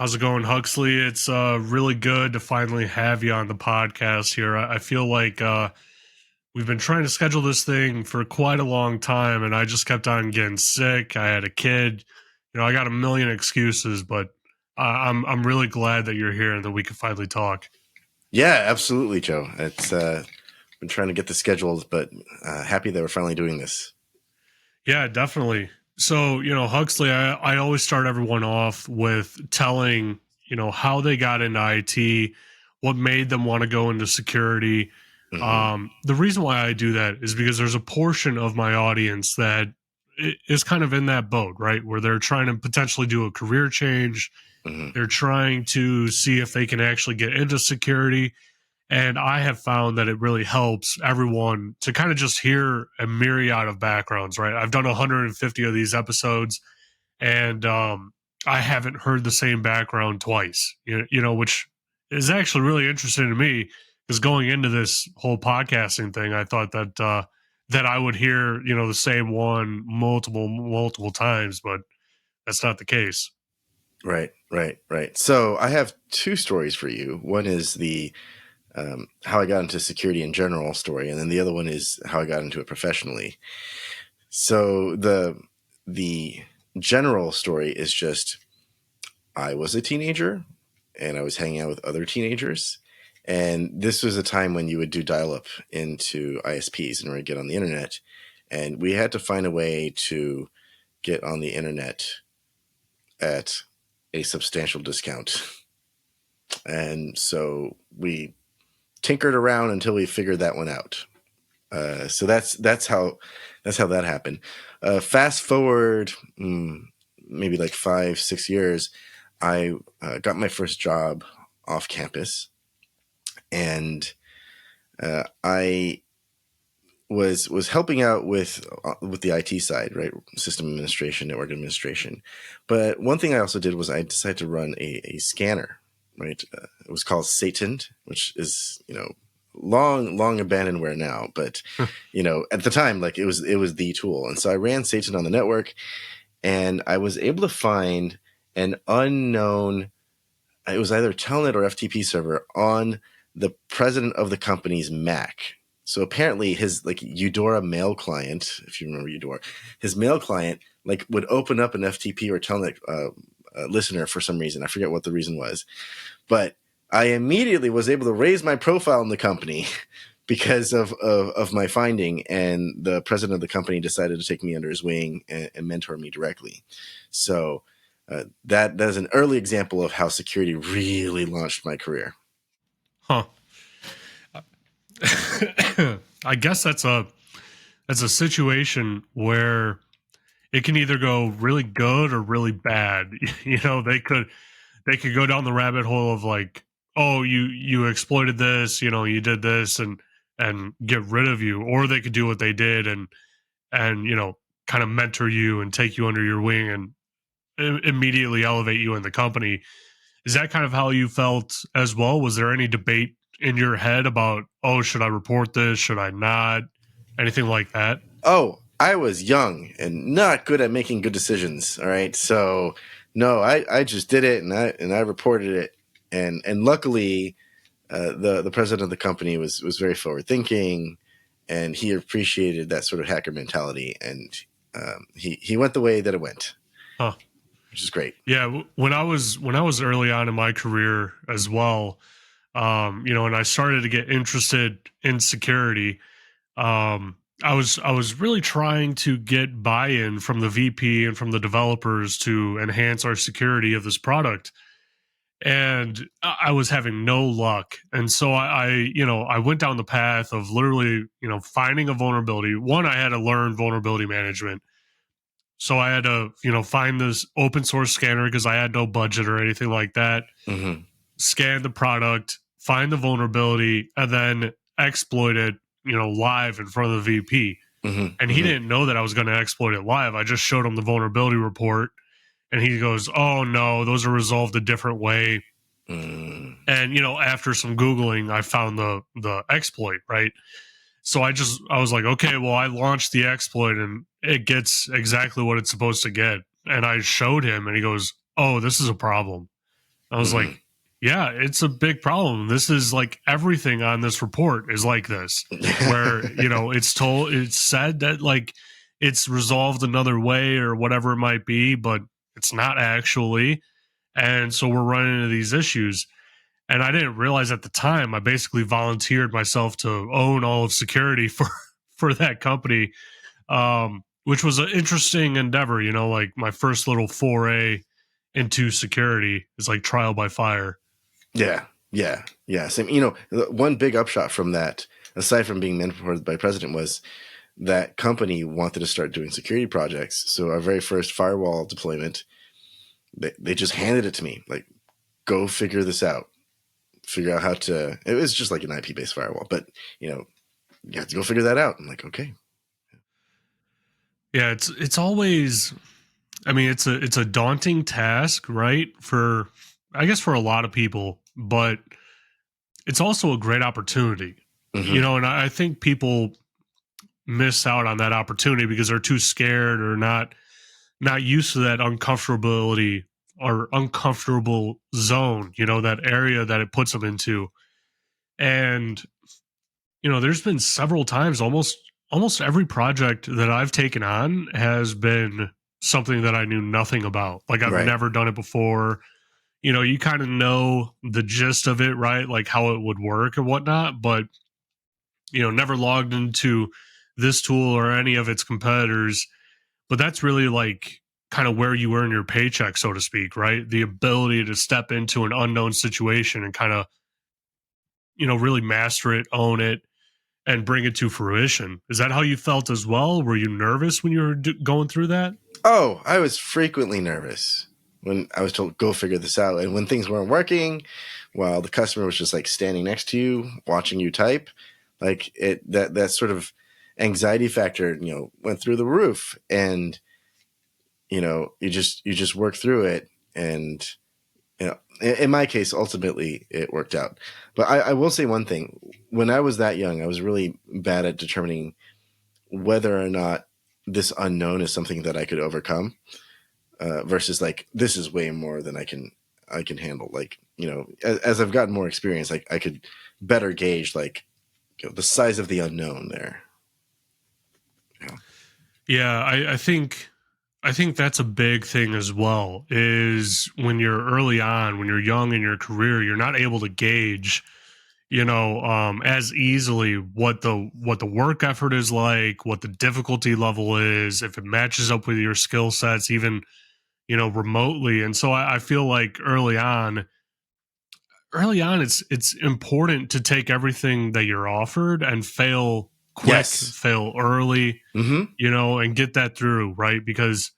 How's it going, Huxley? It's really good to finally have you on the podcast here. I feel like we've been trying to schedule this thing for quite a long time, and I just kept on getting sick. I had a kid. I got a million excuses, but I'm really glad that you're here and that we can finally talk. Yeah, absolutely, Joe. It's been trying to get the schedules, but happy that we're finally doing this. Yeah, definitely. So, Huxley, I always start everyone off with telling, how they got into IT, what made them want to go into security. The reason why I do that is because there's a portion of my audience that is kind of in that boat, right? Where they're trying to potentially do a career change. Mm-hmm. They're trying to see if they can actually get into security. And I have found that it really helps everyone to kind of just hear a myriad of backgrounds, right? I've done 150 of these episodes, and I haven't heard the same background twice, which is actually really interesting to me because going into this whole podcasting thing, I thought that I would hear, the same one multiple times, but that's not the case. Right. So I have two stories for you. One is the how I got into security in general story, and then the other one is how I got into it professionally. So the general story is just I was a teenager and I was hanging out with other teenagers. And this was a time when you would do dial up into ISPs in order to get on the internet. And we had to find a way to get on the internet at a substantial discount. And so we tinkered around until we figured that one out. So that's how that happened. Fast forward maybe like 5-6 years, I got my first job off campus, and I was helping out with the IT side, right? System administration, network administration. But one thing I also did was I decided to run a scanner, right? It was called Satan, which is, long abandonedware now, but at the time, like it was the tool. And so I ran Satan on the network, and I was able to find an unknown, it was either Telnet or FTP server on the president of the company's Mac. So apparently his Eudora mail client, if you remember Eudora, his mail client would open up an FTP or Telnet listener for some reason. I forget what the reason was, but I immediately was able to raise my profile in the company because of my finding, and the president of the company decided to take me under his wing and mentor me directly. So that is an early example of how security really launched my career. Huh. I guess that's a situation where it can either go really good or really bad. They could go down the rabbit hole of like, oh, you exploited this, you did this and get rid of you, or they could do what they did and kind of mentor you and take you under your wing and immediately elevate you in the company. Is that kind of how you felt as well? Was there any debate in your head about, oh, should I report this? Should I not? Anything like that? Oh, I was young and not good at making good decisions. All right. So no, I just did it, and I reported it. And luckily, the president of the company was very forward thinking, and he appreciated that sort of hacker mentality, and he went the way that it went. Huh. Which is great. Yeah, when I was early on in my career as well, and I started to get interested in security. I was really trying to get buy-in from the VP and from the developers to enhance our security of this product, and I was having no luck. And so I went down the path of literally, finding a vulnerability. One, I had to learn vulnerability management. So I had to, find this open source scanner because I had no budget or anything like that. Mm-hmm. Scan the product, find the vulnerability, and then exploit it, live in front of the VP. Mm-hmm. And he didn't know that I was going to exploit it live. I just showed him the vulnerability report, and he goes, "Oh no, those are resolved a different way." Mm. And after some Googling, I found the exploit, right? So I was like, okay, well, I launched the exploit and it gets exactly what it's supposed to get. And I showed him, and he goes, "Oh, this is a problem." I was Hmm. like, yeah, it's a big problem. This is like everything on this report is like this, where, it's said that like it's resolved another way or whatever it might be, but it's not actually. And so we're running into these issues. And I didn't realize at the time, I basically volunteered myself to own all of security for that company, which was an interesting endeavor. Like my first little foray into security is like trial by fire. Yeah, yeah, yeah. Same. One big upshot from that, aside from being mentored by president, was that company wanted to start doing security projects. So our very first firewall deployment, they just handed it to me, like, go figure this out. Figure out how to. It was just like an IP based firewall, but you have to go figure that out. I'm like, okay. Yeah, it's always, I mean, it's a daunting task, right? For, I guess, for a lot of people, but it's also a great opportunity. Hmm. And I think people miss out on that opportunity because they're too scared or not used to that uncomfortability or uncomfortable zone, that area that it puts them into. And there's been several times, almost every project that I've taken on has been something that I knew nothing about. Like I've Right. never done it before. You kind of know the gist of it, right? Like how it would work and whatnot, but never logged into this tool or any of its competitors. But that's really like kind of where you earn your paycheck, so to speak, right? The ability to step into an unknown situation and kind of, really master it, own it, and bring it to fruition. Is that how you felt as well? Were you nervous when you were going through that? Oh, I was frequently nervous when I was told, go figure this out. And when things weren't working, while the customer was just like standing next to you, watching you type, like that sort of anxiety factor, went through the roof. And, you just work through it. And, in my case, ultimately it worked out. But I will say one thing. When I was that young, I was really bad at determining whether or not this unknown is something that I could overcome, versus like, this is way more than I can handle. Like, as I've gotten more experience, like I could better gauge like, the size of the unknown there. Yeah. Yeah, I think that's a big thing as well. Is when you're early on, when you're young in your career, you're not able to gauge, as easily what the work effort is like, what the difficulty level is, if it matches up with your skill sets, even remotely. And so I feel like early on it's important to take everything that you're offered and fail quick, Yes. fail early, Mm-hmm. and get that through, right? Because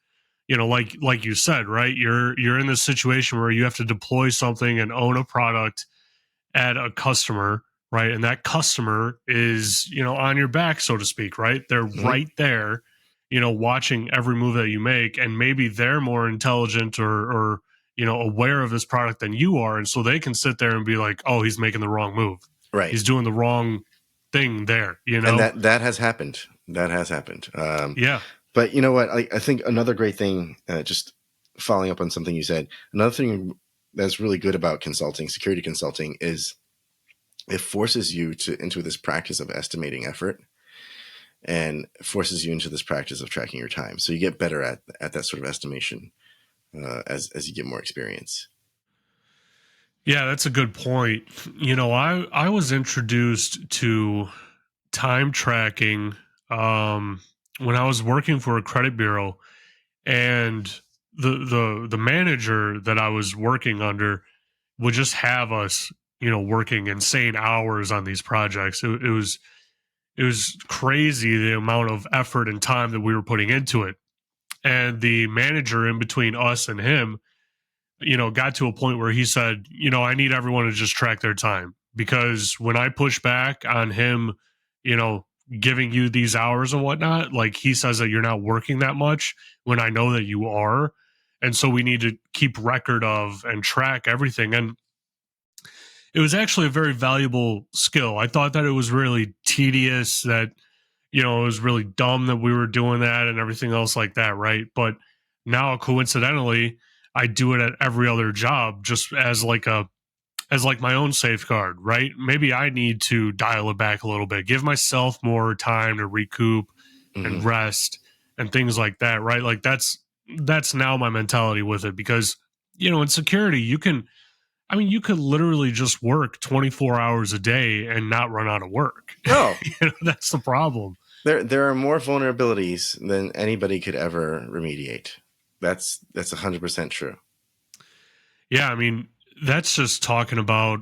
like you said, right, you're in this situation where you have to deploy something and own a product at a customer, right? And that customer is, on your back, so to speak, right? They're Mm-hmm. right there, watching every move that you make. And maybe they're more intelligent or aware of this product than you are. And so they can sit there and be like, oh, he's making the wrong move. Right. He's doing the wrong thing there, And that has happened. That has happened. Yeah. But you know what? I think another great thing, just following up on something you said, another thing that's really good about consulting, security consulting, is it forces you into this practice of estimating effort, and forces you into this practice of tracking your time. So you get better at that sort of estimation, as you get more experience. Yeah, that's a good point. I was introduced to time tracking when I was working for a credit bureau, and the manager that I was working under would just have us, working insane hours on these projects. It was crazy the amount of effort and time that we were putting into it. And the manager in between us and him, got to a point where he said, I need everyone to just track their time, because when I push back on him, you know, giving you these hours and whatnot, like he says that you're not working that much when I know that you are. And so we need to keep record of and track everything. And it was actually a very valuable skill. I thought that it was really tedious, that, it was really dumb that we were doing that and everything else like that. Right. But now, coincidentally, I do it at every other job just as like my own safeguard, right? Maybe I need to dial it back a little bit, give myself more time to recoup and Hmm. rest and things like that, right? Like that's now my mentality with it because in security you could literally just work 24 hours a day and not run out of work. Oh, That's the problem. there are more vulnerabilities than anybody could ever remediate. That's 100% true. Yeah, I mean, that's just talking about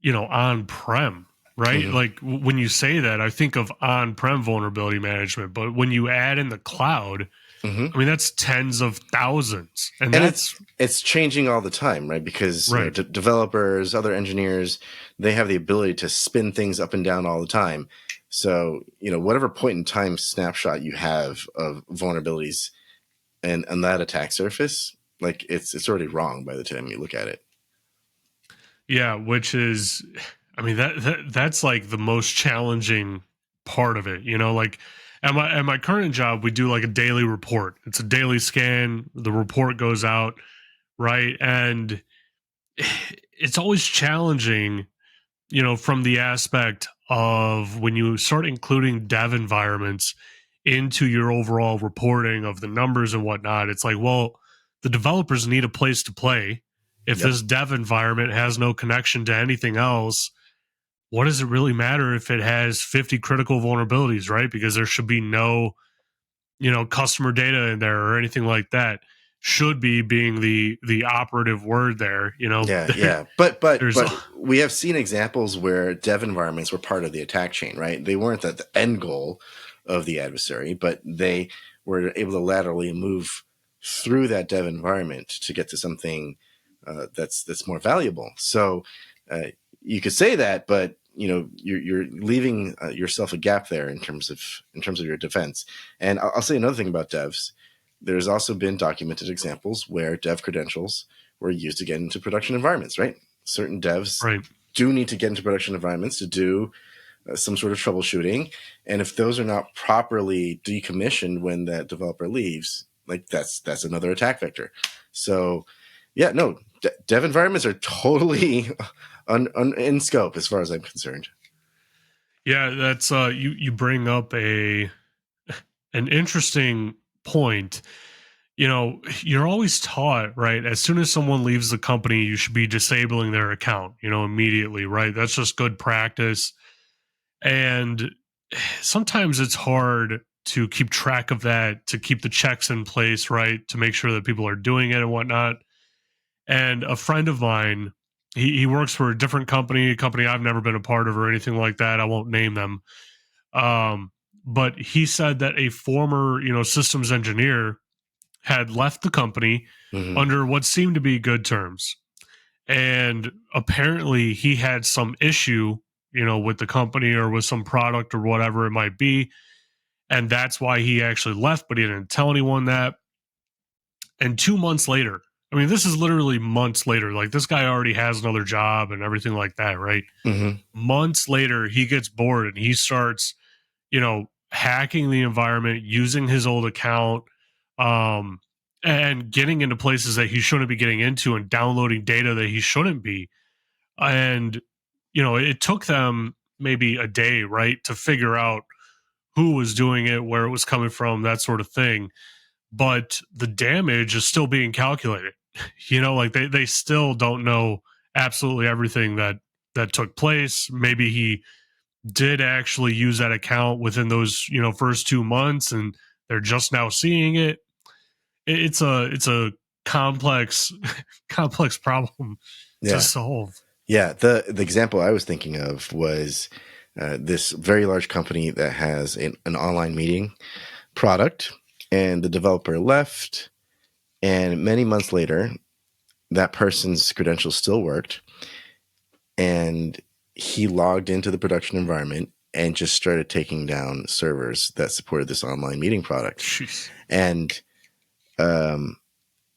on-prem, right? Hmm. Like when you say that, I think of on-prem vulnerability management, but when you add in the cloud, Hmm. I mean, that's tens of thousands. And And that's it's changing all the time, right? Because right. developers, other engineers, they have the ability to spin things up and down all the time. So whatever point in time snapshot you have of vulnerabilities and that attack surface, like it's already wrong by the time you look at it. Yeah, which is I mean that's like the most challenging part of it, like at my current job we do like a daily report. It's a daily scan, the report goes out, right? And it's always challenging, from the aspect of when you start including dev environments into your overall reporting of the numbers and whatnot. It's like, well, the developers need a place to play. If Yep. this dev environment has no connection to anything else, what does it really matter if it has 50 critical vulnerabilities, right? Because there should be no, customer data in there or anything like that. Should be being the operative word there. Yeah, yeah. But There's we have seen examples where dev environments were part of the attack chain, right? They weren't the end goal of the adversary, but they were able to laterally move through that dev environment to get to something that's more valuable. So uh, you could say that, but you're leaving yourself a gap there in terms of your defense. And I'll say another thing about devs. There's also been documented examples where dev credentials were used to get into production environments, right? Certain devs right. do need to get into production environments to do some sort of troubleshooting. And if those are not properly decommissioned when that developer leaves, like that's another attack vector. So, yeah, no, dev environments are totally in scope as far as I'm concerned. Yeah, that's you bring up an interesting point. You're always taught, right? As soon as someone leaves the company, you should be disabling their account, immediately, right? That's just good practice. And sometimes it's hard to keep track of that, to keep the checks in place, right? To make sure that people are doing it and whatnot. And a friend of mine, he works for a different company, a company I've never been a part of or anything like that. I won't name them. Um, but he said that a former, systems engineer had left the company Hmm. under what seemed to be good terms. And apparently he had some issue, with the company or with some product or whatever it might be. And that's why he actually left, but he didn't tell anyone that. And 2 months later, I mean, this is literally months later. Like this guy already has another job and everything like that, right? Hmm. Months later, he gets bored and he starts, hacking the environment, using his old account, um, and getting into places that he shouldn't be getting into and downloading data that he shouldn't be. And, it took them maybe a day, right, to figure out who was doing it, where it was coming from, that sort of thing. But the damage is still being calculated. Like they still don't know absolutely everything that took place. Maybe he did actually use that account within those first 2 months and they're just now seeing it. It's a complex complex problem to Yeah. solve. Yeah, the example I was thinking of was this very large company that has an online meeting product, and the developer left, and many months later, that person's credentials still worked, and he logged into the production environment and just started taking down servers that supported this online meeting product. Jeez. And um,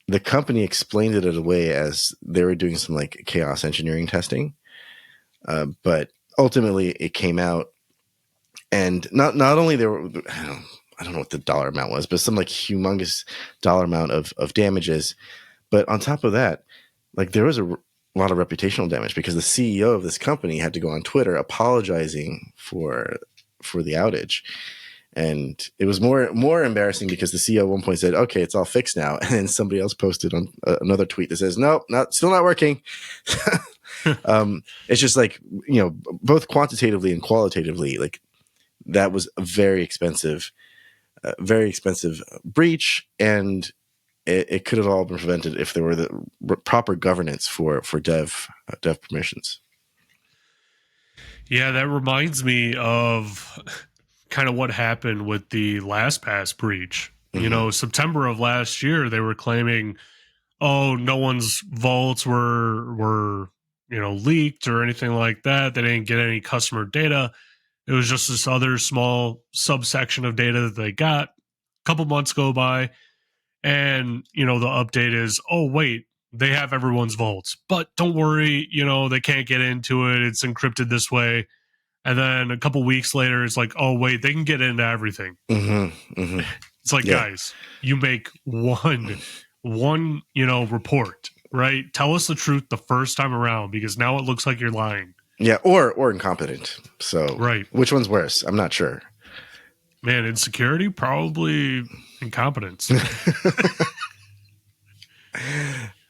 the company explained it away as they were doing some like chaos engineering testing. But ultimately, it came out, and not only there were I don't know what the dollar amount was, but some like humongous dollar amount of damages. But on top of that, like there was a lot of reputational damage because the CEO of this company had to go on Twitter apologizing for the outage. And it was more embarrassing because the CEO at one point said, "Okay, it's all fixed now," and then somebody else posted on another tweet that says, "Nope, still not working." It's just like, both quantitatively and qualitatively, like that was a very expensive breach, and it could have all been prevented if there were the proper governance for dev permissions. Yeah, that reminds me of kind of what happened with the LastPass breach. Mm-hmm. September of last year, they were claiming, oh, no one's vaults were leaked or anything like that. They didn't get any customer data. It was just this other small subsection of data that they got. A couple months go by, and the update is, oh wait, they have everyone's vaults, but don't worry, they can't get into it. It's encrypted this way. And then a couple weeks later, it's like, oh wait, they can get into everything. Mm-hmm. Mm-hmm. It's like, Yeah. guys, you make one report, right? Tell us the truth the first time around, because now it looks like you're lying. Yeah, or incompetent. So Right. which one's worse? I'm not sure. Man, insecurity, probably incompetence.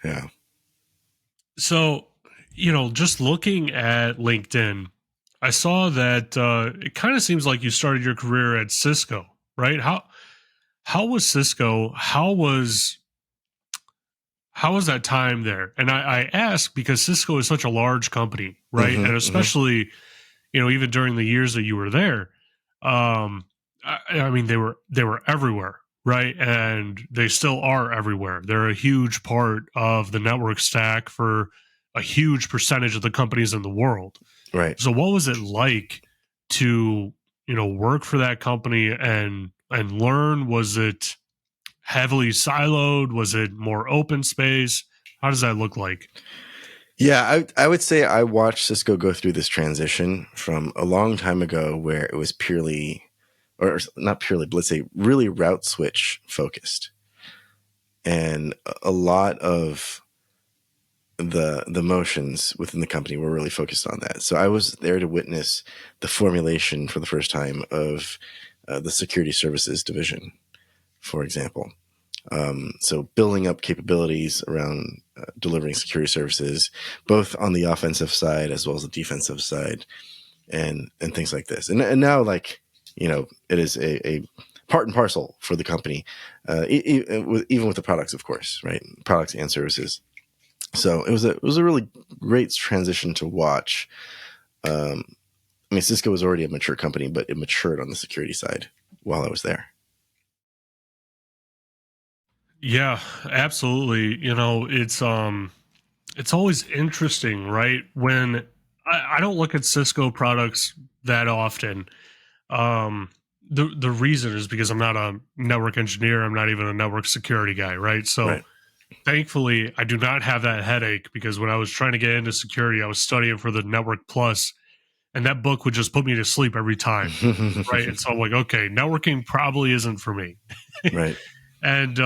Yeah. So, just looking at LinkedIn, I saw that it kind of seems like you started your career at Cisco, right? How was Cisco? How was that time there? And I ask because Cisco is such a large company, right? Mm-hmm. And Mm-hmm. especially, even during the years that you were there, um, I mean, they were everywhere, right? And they still are everywhere. They're a huge part of the network stack for a huge percentage of the companies in the world. Right. So, what was it like to, work for that company and learn? Was it heavily siloed? Was it more open space? How does that look like? Yeah, I would say I watched Cisco go through this transition from a long time ago where it was purely, or not purely, but let's say really route switch focused. And a lot of the motions within the company were really focused on that. So I was there to witness the formulation for the first time of the security services division, for example. So building up capabilities around delivering security services, both on the offensive side as well as the defensive side, and things like this. And now, like, it is a part and parcel for the company, even with the products, of course, right? Products and services. So it was a really great transition to watch. I mean, Cisco was already a mature company, but it matured on the security side while I was there. Yeah, absolutely. It's always interesting, right? When I don't look at Cisco products that often. Um, the reason is because I'm not a network engineer. I'm not even a network security guy, right? So Right. thankfully, I do not have that headache because when I was trying to get into security, I was studying for the Network Plus, and that book would just put me to sleep every time, right? And so I'm like, okay, networking probably isn't for me. Right. And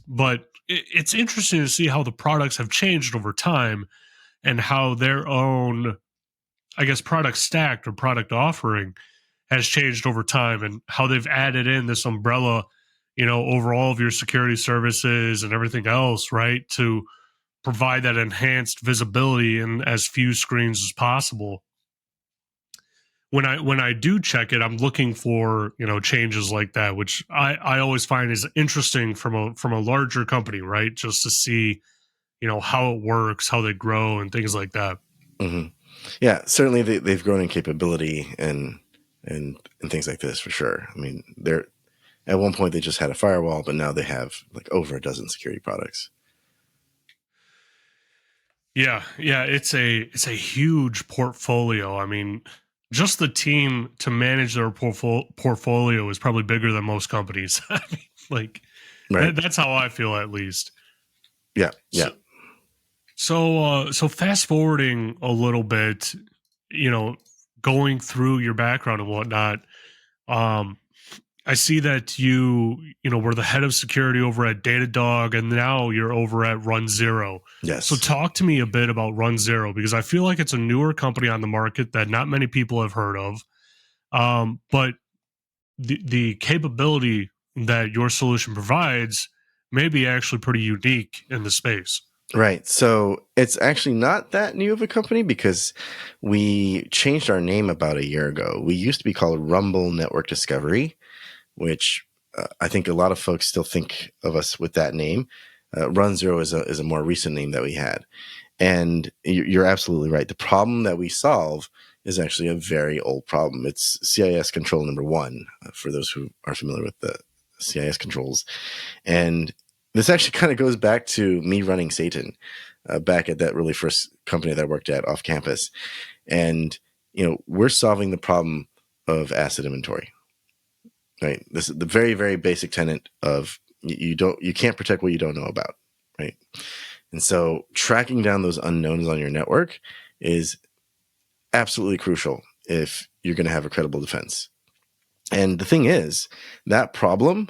but it's interesting to see how the products have changed over time and how their own, I guess, product stack or product offering has changed over time, and how they've added in this umbrella, over all of your security services and everything else, right? To provide that enhanced visibility in as few screens as possible. When I do check it, I'm looking for changes like that, which I always find is interesting from a larger company, right? Just to see how it works, how they grow, and things like that. Mm-hmm. Yeah, certainly they've grown in capability and things like this for sure. I mean, they're at one point they just had a firewall, but now they have like over a dozen security products. Yeah, it's a huge portfolio. I mean, just the team to manage their portfolio is probably bigger than most companies. I mean, like Right. that's how I feel, at least. Yeah. Yeah. So, so fast forwarding a little bit, you know, going through your background and whatnot. Um, I see that were the head of security over at Datadog, and now you're over at Run Zero. So Yes. talk to me a bit about Run Zero, because I feel like it's a newer company on the market that not many people have heard of. But the capability that your solution provides may be actually pretty unique in the space. Right. So it's actually not that new of a company because we changed our name about a year ago. We used to be called Rumble Network Discovery, which I think a lot of folks still think of us with that name. Run Zero is a more recent name that we had. And you're absolutely right. The problem that we solve is actually a very old problem. It's CIS control number one, for those who are familiar with the CIS controls. And this actually kind of goes back to me running Satan back at that really first company that I worked at off campus. And, we're solving the problem of asset inventory, right? This is the very, very basic tenet of you can't protect what you don't know about, right? And so tracking down those unknowns on your network is absolutely crucial if you're going to have a credible defense. And the thing is, that problem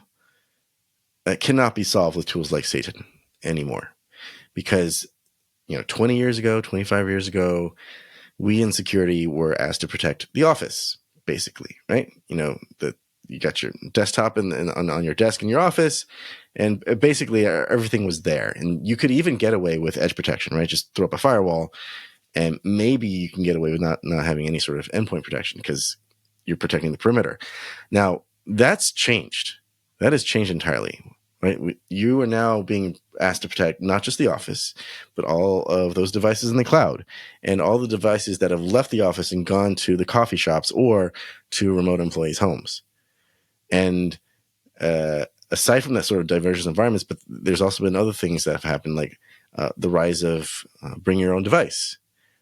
cannot be solved with tools like Satan anymore. Because, 20 years ago, 25 years ago, we in security were asked to protect the office, basically, right? You got your desktop on your desk in your office, and basically everything was there. And you could even get away with edge protection, right? Just throw up a firewall, and maybe you can get away with not having any sort of endpoint protection because you're protecting the perimeter. Now, that's changed. That has changed entirely, right? You are now being asked to protect not just the office, but all of those devices in the cloud and all the devices that have left the office and gone to the coffee shops or to remote employees' homes. And aside from that sort of divergent environments, but there's also been other things that have happened, like the rise of bring your own device,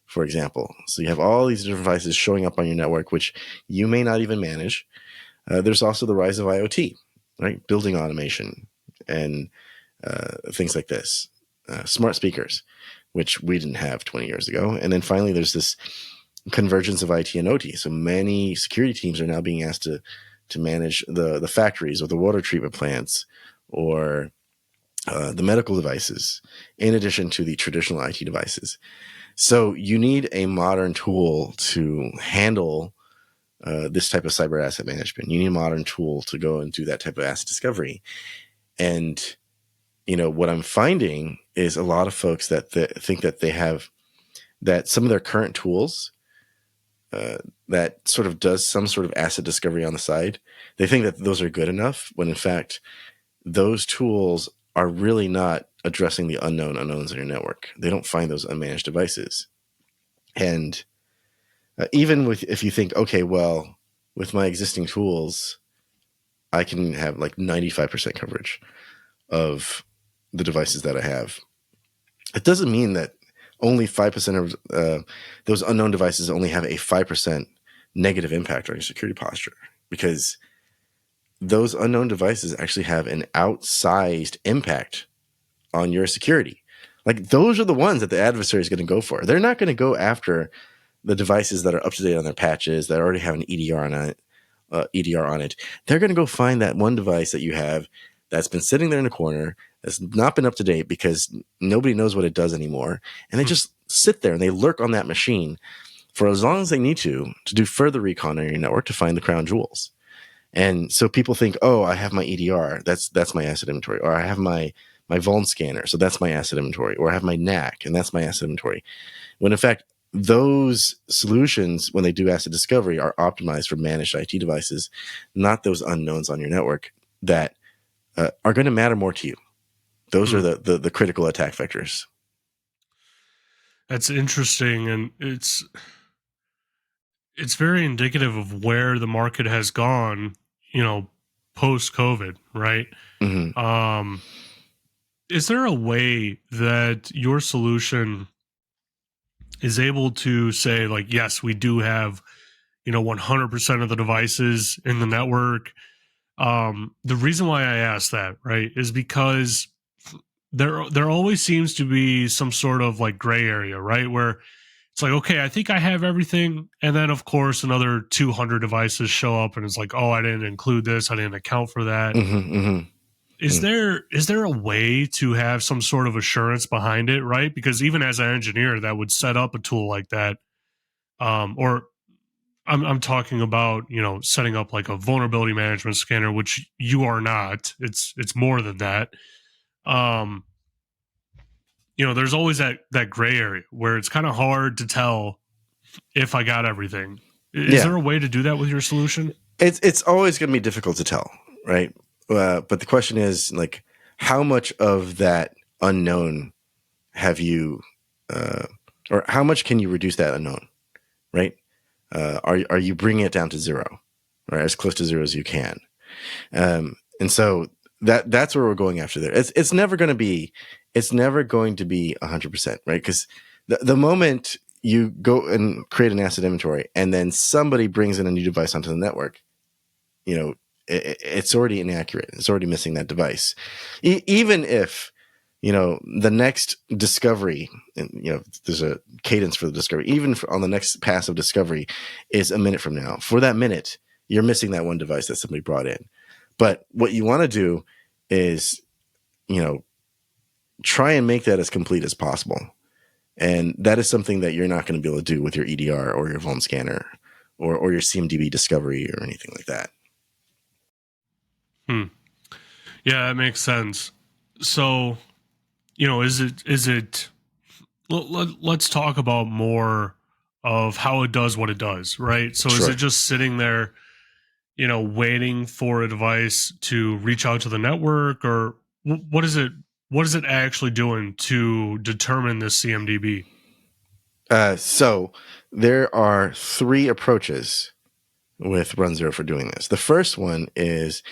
for example. So you have all these different devices showing up on your network, which you may not even manage. There's also the rise of IoT, right? Building automation and things like this. Smart speakers, which we didn't have 20 years ago. And then finally, there's this convergence of IT and OT. So many security teams are now being asked to manage the factories or the water treatment plants or the medical devices, in addition to the traditional IT devices. So you need a modern tool to handle this type of cyber asset management. You need a modern tool to go and do that type of asset discovery. And, what I'm finding is a lot of folks that think that they have that some of their current tools that sort of does some sort of asset discovery on the side, they think that those are good enough when in fact those tools are really not addressing the unknowns in your network. They don't find those unmanaged devices. And even if you think, okay, well, with my existing tools, I can have like 95% coverage of the devices that I have. It doesn't mean that only 5% of those unknown devices only have a 5% negative impact on your security posture, because those unknown devices actually have an outsized impact on your security. Like, those are the ones that the adversary is going to go for. They're not going to go after the devices that are up to date on their patches, that already have an EDR on it. They're going to go find that one device that you have that's been sitting there in the corner, that's not been up to date because nobody knows what it does anymore. And they just sit there and they lurk on that machine for as long as they need to do further recon on your network to find the crown jewels. And so people think, oh, I have my EDR, that's my asset inventory, or I have my vuln scanner, so that's my asset inventory, or I have my NAC, and that's my asset inventory. When in fact, those solutions, when they do asset discovery, are optimized for managed IT devices, not those unknowns on your network that are going to matter more to you. Those are the critical attack vectors. That's interesting, and it's very indicative of where the market has gone, post COVID, right? Mm-hmm. Is there a way that your solution is able to say, like, yes, we do have 100% of the devices in the network? The reason why I ask that, right, is because there always seems to be some sort of like gray area, right, where it's like, okay, I think I have everything. And then, of course, another 200 devices show up and it's like, oh, I didn't include this. I didn't account for that. Is there a way to have some sort of assurance behind it, right? Because even as an engineer that would set up a tool like that, or I'm talking about, setting up like a vulnerability management scanner, which you are not. It's more than that. Um, there's always that gray area where it's kind of hard to tell if I got everything. Is Yeah, there a way to do that with your solution? it's always going to be difficult to tell, right? But the question is, like, how much of that unknown have you, or how much can you reduce that unknown, right? Are you bringing it down to zero, or as close to zero as you can? And so that's where we're going after there. It's never going to be 100%, right? Because the moment you go and create an asset inventory and then somebody brings in a new device onto the network, it's already inaccurate. It's already missing that device. Even if, the next discovery, and, there's a cadence for the discovery, even on the next pass of discovery is a minute from now. For that minute, you're missing that one device that somebody brought in. But what you want to do is, try and make that as complete as possible. And that is something that you're not going to be able to do with your EDR or your vuln scanner or your CMDB discovery or anything like that. Yeah, that makes sense. So, is it let's talk about more of how it does what it does, right? So is Sure. it just sitting there, waiting for a device to reach out to the network, or what is it actually doing to determine this CMDB? So there are three approaches with Run Zero for doing this. The first one is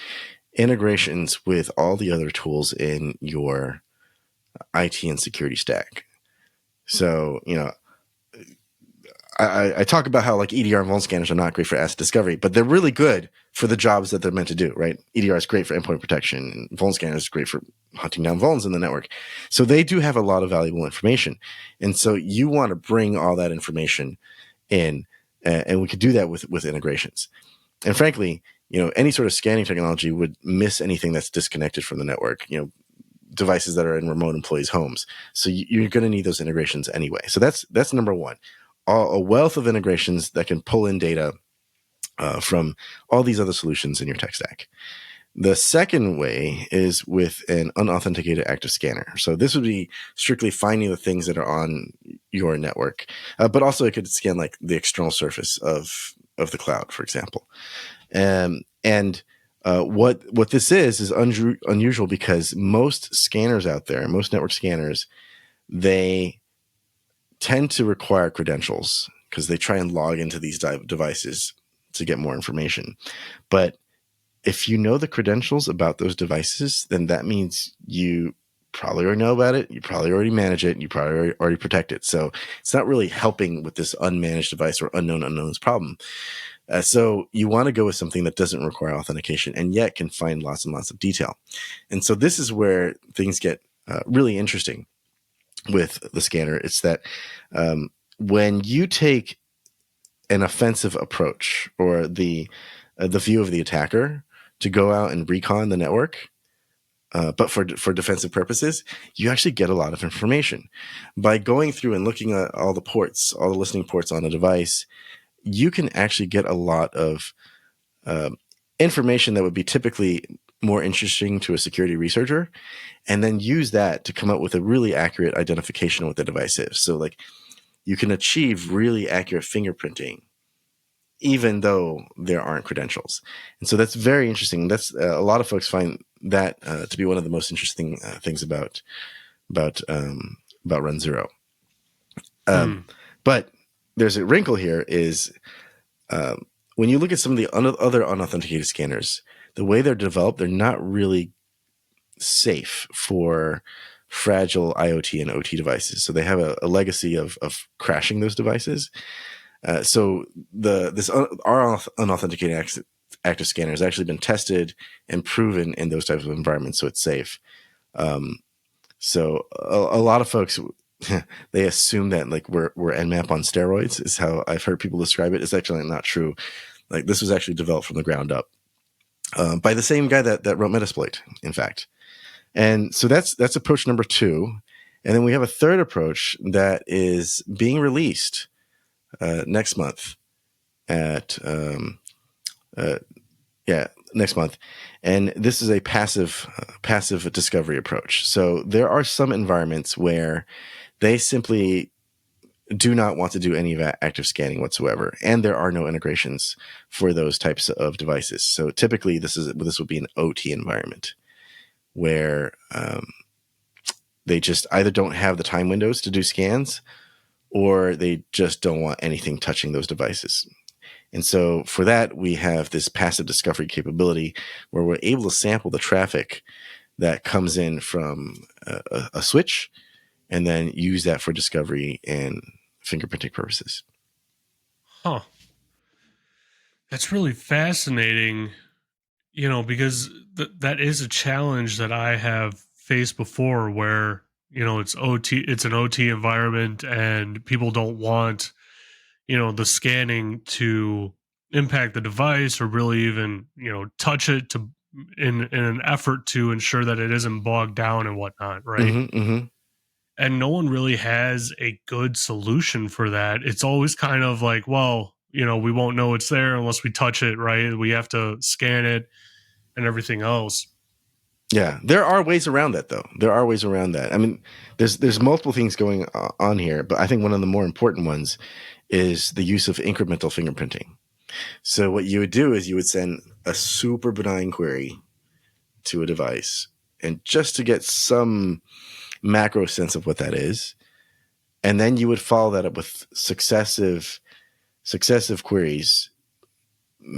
integrations with all the other tools in your IT and security stack. So, I talk about how like EDR and vuln scanners are not great for asset discovery, but they're really good for the jobs that they're meant to do, right? EDR is great for endpoint protection, and vuln scanners is great for hunting down vulns in the network. So they do have a lot of valuable information. And so you want to bring all that information in, and we could do that with integrations. And frankly, any sort of scanning technology would miss anything that's disconnected from the network, devices that are in remote employees' homes. So you're going to need those integrations anyway. So that's number one. A wealth of integrations that can pull in data from all these other solutions in your tech stack. The second way is with an unauthenticated active scanner. So this would be strictly finding the things that are on your network, but also it could scan like the external surface of the cloud, for example. And what this is unusual because most scanners out there, most network scanners, they tend to require credentials because they try and log into these devices to get more information. But if you know the credentials about those devices, then that means you probably already know about it. You probably already manage it. You probably already protect it. So it's not really helping with this unmanaged device or unknown unknowns problem. So you want to go with something that doesn't require authentication and yet can find lots and lots of detail. And so this is where things get really interesting with the scanner. It's that when you take an offensive approach or the view of the attacker to go out and recon the network, but for defensive purposes, you actually get a lot of information. By going through and looking at all the ports, all the listening ports on a device, you can actually get a lot of information that would be typically more interesting to a security researcher, and then use that to come up with a really accurate identification of what the device is. So like you can achieve really accurate fingerprinting even though there aren't credentials. And so that's very interesting. That's a lot of folks find that to be one of the most interesting things about Run Zero. But there's a wrinkle here is when you look at some of the other unauthenticated scanners, the way they're developed, they're not really safe for fragile IoT and OT devices. So they have a legacy of crashing those devices. So our unauthenticated active scanner has actually been tested and proven in those types of environments, so it's safe. So a lot of folks they assume that like we're Nmap on steroids is how I've heard people describe it. It's actually not true. Like this was actually developed from the ground up by the same guy that wrote Metasploit, in fact. And so that's approach number 2. And then we have a third approach that is being released next month at next month. And this is a passive discovery approach. So there are some environments where they simply do not want to do any active scanning whatsoever, and there are no integrations for those types of devices. So typically, this would be an OT environment where they just either don't have the time windows to do scans, or they just don't want anything touching those devices. And so for that, we have this passive discovery capability where we're able to sample the traffic that comes in from a switch and then use that for discovery and fingerprinting purposes. Huh. That's really fascinating, because that is a challenge that I have faced before where, it's an OT environment and people don't want, the scanning to impact the device or really even, touch it in an effort to ensure that it isn't bogged down and whatnot. Right. Mm-hmm, mm-hmm. And no one really has a good solution for that. It's always kind of like, well, we won't know it's there unless we touch it, right? We have to scan it and everything else. Yeah, there are ways around that, though. There are ways around that. I mean, there's multiple things going on here, but I think one of the more important ones is the use of incremental fingerprinting. So what you would do is you would send a super benign query to a device, and just to get some macro sense of what that is, and then you would follow that up with successive queries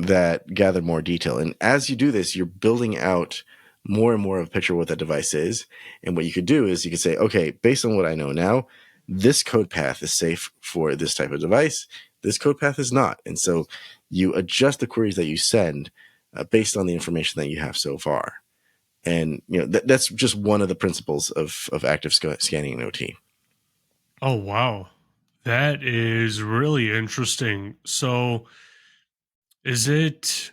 that gather more detail. And as you do this, you're building out more and more of a picture of what that device is. And what you could do is you could say, okay, based on what I know now, this code path is safe for this type of device. This code path is not. And so you adjust the queries that you send based on the information that you have so far. And that's just one of the principles of active scanning in OT. Oh, wow. That is really interesting. So is it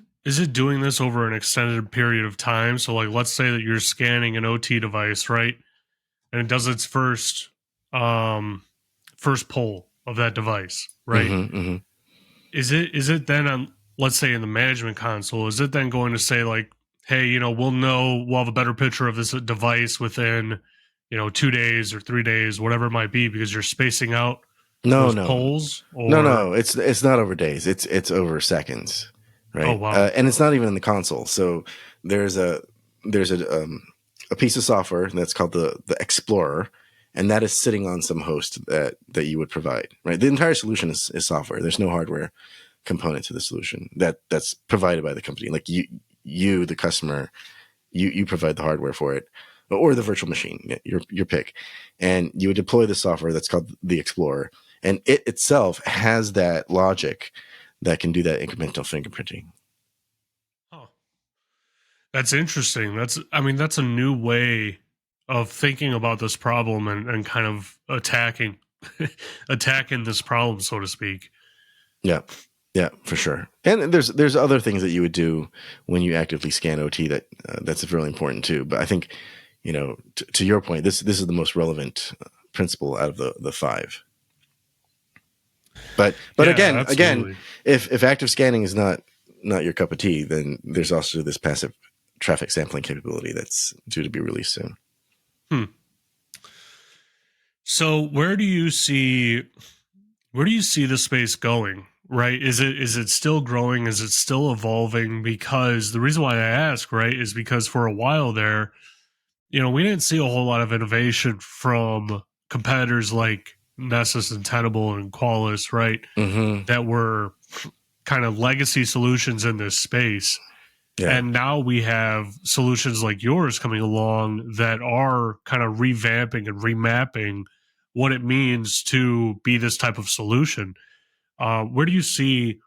doing this over an extended period of time? So like let's say that you're scanning an OT device, right? And it does its first pull of that device, right? Mm-hmm, mm-hmm. Is it then on, let's say, in the management console, is it then going to say like, hey, we'll have a better picture of this device within 2 days or 3 days, whatever it might be, because you're spacing out No, those no, polls? no. Or It's not over days. It's over seconds, oh, right? wow. And it's not even in the console. So there's a piece of software that's called the Explorer, and that is sitting on some host that you would provide, right? The entire solution is software. There's no hardware component to the solution that's provided by the company. Like you the customer, you provide the hardware for it, or the virtual machine, your pick, and you would deploy the software that's called the Explorer, and it itself has that logic that can do that incremental fingerprinting. Huh. That's interesting. That's a new way of thinking about this problem and kind of attacking attacking this problem, so to speak. Yeah, yeah, for sure. And there's other things that you would do when you actively scan OT that's really important too. But I think, to your point, this is the most relevant principle out of the 5. But Yeah, again, absolutely. if active scanning is not your cup of tea, then there's also this passive traffic sampling capability that's due to be released soon. Hmm. So where do you see the space going? Right? Is it still growing? Is it still evolving? Because the reason why I ask, right, is because for a while there, we didn't see a whole lot of innovation from competitors like Nessus and Tenable and Qualys, right? Mm-hmm. That were kind of legacy solutions in this space. Yeah. And now we have solutions like yours coming along that are kind of revamping and remapping what it means to be this type of solution. Where do you see,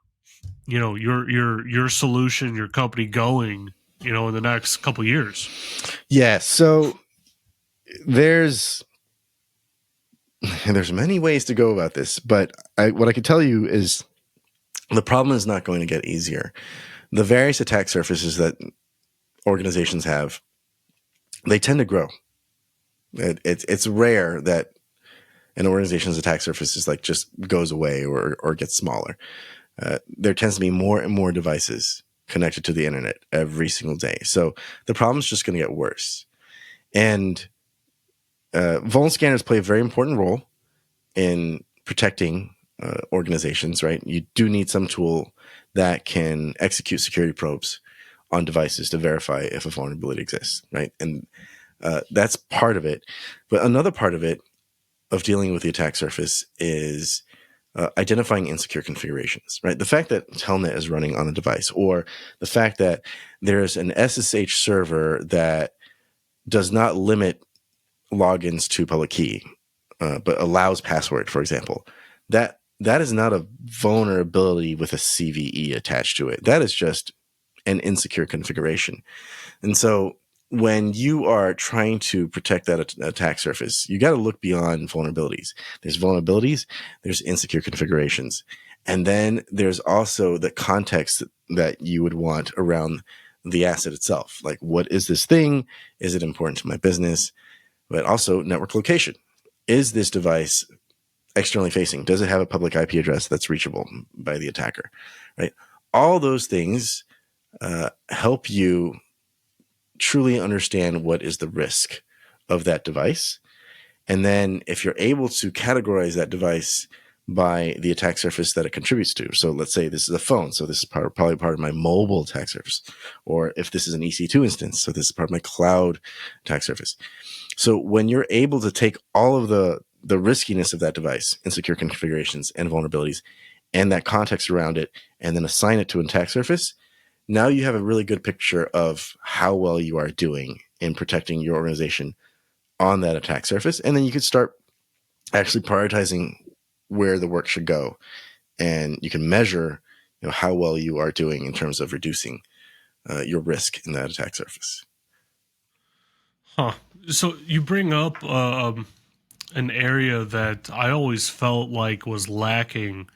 your solution, your company going, in the next couple of years? Yeah. So there's And there's many ways to go about this, but what I can tell you is the problem is not going to get easier. The various attack surfaces that organizations have, they tend to grow. It's rare that an organization's attack surface is like just goes away or gets smaller. There tends to be more and more devices connected to the internet every single day. So the problem is just going to get worse. And vuln scanners play a very important role in protecting organizations, right? You do need some tool that can execute security probes on devices to verify if a vulnerability exists, right? And that's part of it. But another part of it, of dealing with the attack surface, is identifying insecure configurations, right? The fact that Telnet is running on a device, or the fact that there's an SSH server that does not limit logins to public key, but allows password, for example, that is not a vulnerability with a CVE attached to it. That is just an insecure configuration. And so when you are trying to protect that attack surface, you got to look beyond vulnerabilities. There's vulnerabilities, there's insecure configurations, and then there's also the context that you would want around the asset itself. Like, what is this thing? Is it important to my business? But also network location. Is this device externally facing? Does it have a public IP address that's reachable by the attacker? Right? All those things help you truly understand what is the risk of that device. And then if you're able to categorize that device by the attack surface that it contributes to. So let's say this is a phone. So this is probably part of my mobile attack surface. Or if this is an EC2 instance, so this is part of my cloud attack surface. So when you're able to take all of the riskiness of that device, insecure configurations and vulnerabilities, and that context around it, and then assign it to an attack surface, now you have a really good picture of how well you are doing in protecting your organization on that attack surface. And then you could start actually prioritizing where the work should go. And you can measure, how well you are doing in terms of reducing your risk in that attack surface. Huh. So you bring up an area that I always felt like was lacking,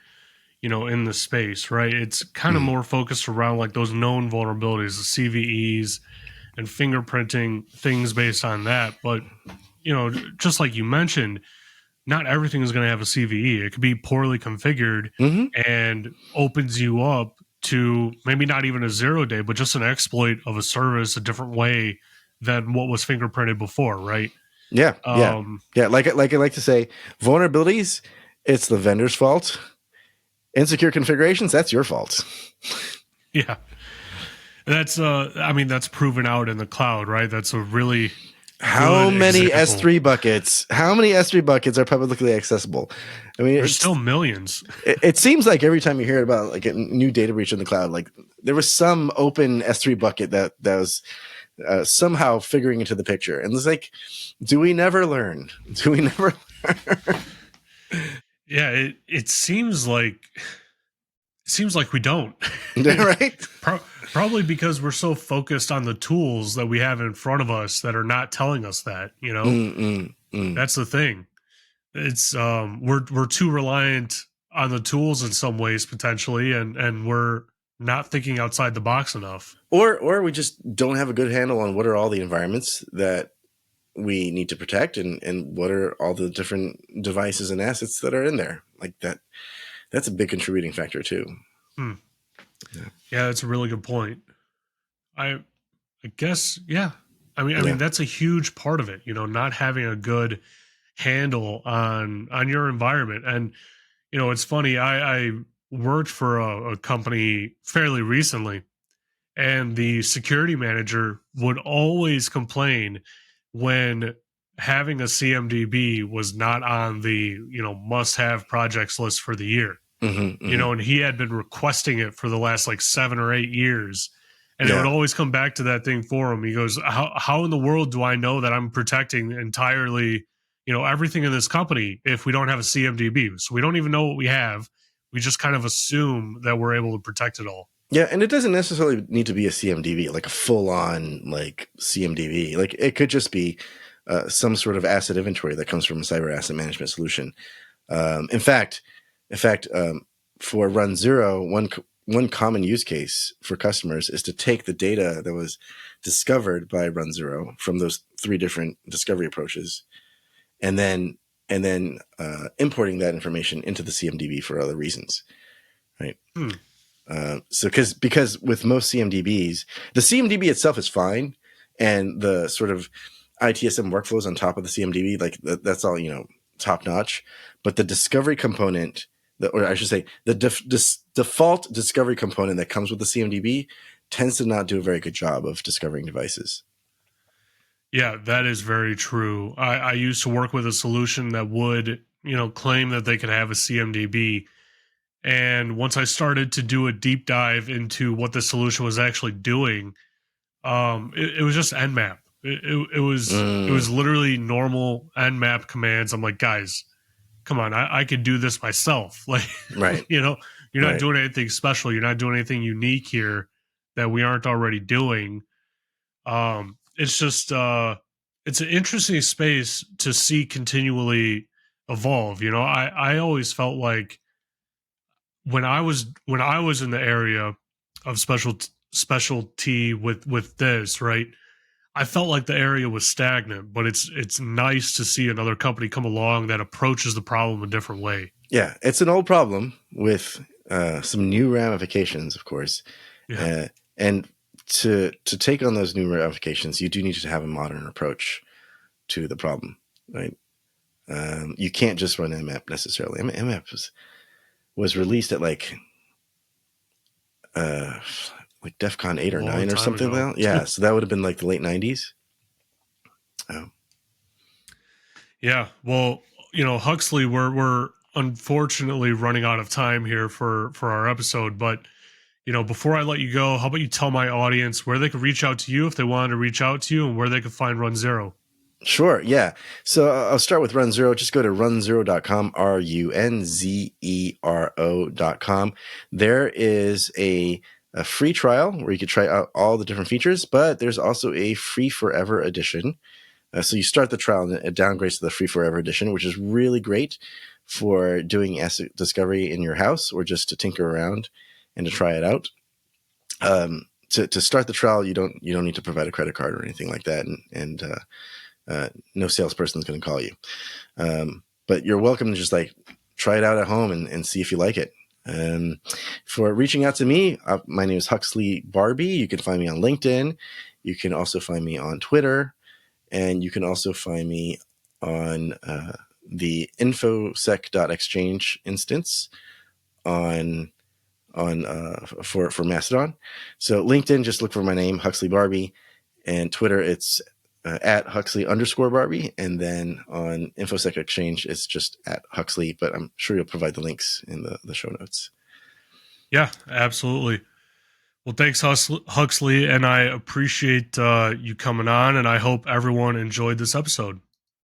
in the space, right? It's kind of more focused around like those known vulnerabilities, the CVEs, and fingerprinting things based on that. But, just like you mentioned, not everything is going to have a CVE. It could be poorly configured and opens you up to maybe not even a 0-day, but just an exploit of a service a different way than what was fingerprinted before, right? Yeah. Like I like to say, vulnerabilities, it's the vendor's fault. Insecure configurations, that's your fault. Yeah. That's that's proven out in the cloud, right? That's a really how many example. S3 buckets? How many S3 buckets are publicly accessible? I mean, there's still millions. It seems like every time you hear about like a new data breach in the cloud, like there was some open S3 bucket that was somehow figuring into the picture, and it's like, do we never learn? Do we never learn? Yeah, it seems like we don't. Right? Probably because we're so focused on the tools that we have in front of us that are not telling us that, That's the thing. It's we're too reliant on the tools in some ways potentially, and we're not thinking outside the box enough. Or we just don't have a good handle on what are all the environments that we need to protect, and what are all the different devices and assets that are in there. Like that's a big contributing factor too. Yeah, that's a really good point. I guess, yeah. I mean that's a huge part of it, not having a good handle on your environment. And it's funny, I worked for a company fairly recently, and the security manager would always complain when having a CMDB was not on the must have projects list for the year. And he had been requesting it for the last like 7 or 8 years, and it would always come back to that thing for him. He goes, how in the world do I know that I'm protecting entirely everything in this company if we don't have a CMDB? So we don't even know what we have. We just kind of assume that we're able to protect it all. Yeah, and it doesn't necessarily need to be a CMDB, like a full-on like CMDB. Like it could just be some sort of asset inventory that comes from a cyber asset management solution. In fact, for Run Zero, one common use case for customers is to take the data that was discovered by Run Zero from those 3 different discovery approaches, and then importing that information into the CMDB for other reasons, right? So because with most CMDBs, the CMDB itself is fine, and the sort of ITSM workflows on top of the CMDB, like that's all, top notch. But the discovery component, or I should say, the default discovery component that comes with the CMDB tends to not do a very good job of discovering devices. Yeah, that is very true. I used to work with a solution that would, claim that they could have a CMDB. And once I started to do a deep dive into what the solution was actually doing, it was just nmap. It was literally normal nmap commands. I'm like, guys, come on, I could do this myself. Like, Right. you're not Right. doing anything special. You're not doing anything unique here that we aren't already doing. It's just it's an interesting space to see continually evolve. I always felt like when I was in the area of specialty with this, right, I felt like the area was stagnant, but it's nice to see another company come along that approaches the problem a different way. Yeah, it's an old problem with some new ramifications, of course. Yeah. And to take on those new ramifications, you do need to have a modern approach to the problem, right? You can't just run nmap necessarily. Nmap was released at like DEFCON 8 or Long 9 or time something ago. like that. Yeah, so that would have been like the late 90s. Oh. Yeah. Well, Huxley, we're unfortunately running out of time here for our episode, but before I let you go, how about you tell my audience where they could reach out to you if they wanted to reach out to you, and where they could find Run Zero? Sure, yeah. So I'll start with Run Zero. Just go to runzero.com, runzero.com. There is a free trial where you can try out all the different features, but there's also a free forever edition. So you start the trial and it downgrades to the free forever edition, which is really great for doing asset discovery in your house or just to tinker around and to try it out. To start the trial, you don't need to provide a credit card or anything like that, and no salesperson is going to call you. But you're welcome to just like try it out at home and see if you like it. For reaching out to me, my name is Huxley Barbie. You can find me on LinkedIn. You can also find me on Twitter, and you can also find me on the infosec.exchange instance for Mastodon. So LinkedIn, just look for my name, Huxley Barbie, and Twitter, it's at Huxley_Barbie, and then on InfoSec Exchange, it's just at Huxley, but I'm sure you'll provide the links in the show notes. Yeah, absolutely. Well, thanks, Huxley, and I appreciate you coming on, and I hope everyone enjoyed this episode.